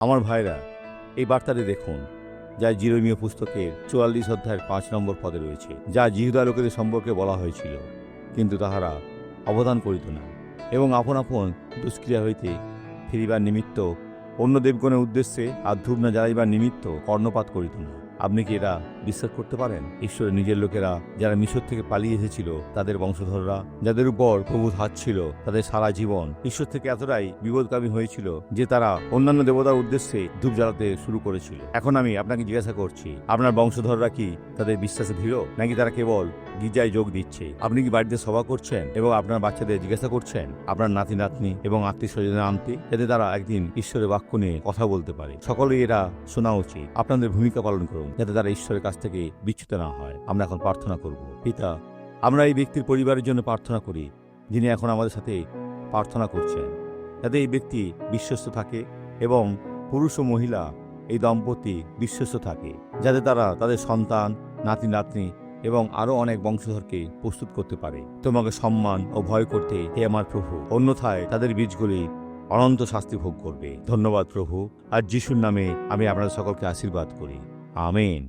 আমার ভাইরা, এই বার্তাটি দেখুন, যা জিরমীয় পুস্তকের 44 অধ্যায়ের 5 নম্বর পদে রয়েছে, যা জিহুদা লোকেদের সম্পর্কে বলা হয়েছিল। কিন্তু তাহারা অবদান করিত না, এবং আপন আপন দুষ্ক্রিয়া হইতে ফিরিবার নিমিত্ত অন্য দেবগণের উদ্দেশ্যে আর ধূপ না জ্বালাইবার নিমিত্ত কর্ণপাত করিত না। আপনি কি এরা বিশ্বাস করতে পারেন? ঈশ্বরের নিজের লোকেরা, যারা মিশর থেকে পালিয়ে এসেছিল, তাদের বংশধররা, যাদের উপর প্রভুর হাত ছিল, তাদের সারা জীবন ঈশ্বর থেকে এতটাই বিপদগামী হয়েছিল যে তারা অন্যান্য দেবতার উদ্দেশ্যে ধূপ জ্বালাতে শুরু করেছিল। এখন আমি আপনাকে জিজ্ঞাসা করছি, আপনার বংশধররা কি তাদের বিশ্বাসে দৃঢ়, নাকি তারা কেবল গির্জায় যোগ দিচ্ছে? আপনি কি বাড়িতে সভা করছেন এবং আপনার বাচ্চাদের জিজ্ঞাসা করছেন আপনার নাতি নাতনি এবং আত্মীয় স্বজনের আনতে, যাতে তারা একদিন ঈশ্বরের বাক্য নিয়ে কথা বলতে পারে? সকলেই এরা শোনা উচিত। আপনাদের ভূমিকা পালন করুন, যাতে তারা ঈশ্বরের কাছ থেকে বিচ্যুত না হয়। আমরা এখন প্রার্থনা করব। পিতা, আমরা এই ব্যক্তির পরিবারের জন্য প্রার্থনা করি, যিনি এখন আমাদের সাথে প্রার্থনা করছেন, যাতে এই ব্যক্তি বিশ্বস্ত থাকে এবং পুরুষ ও মহিলা এই দম্পতি বিশ্বস্ত থাকে, যাতে তারা তাদের সন্তান, নাতি নাতনি এবং আরও অনেক বংশধরকে প্রস্তুত করতে পারে তোমাকে সম্মান ও ভয় করতে, হে আমার প্রভু। অন্যথায় তাদের বীজগুলি অনন্ত শাস্তি ভোগ করবে। ধন্যবাদ প্রভু। আর যিশুর নামে আমি আপনাদের সকলকে আশীর্বাদ করি। আমেন।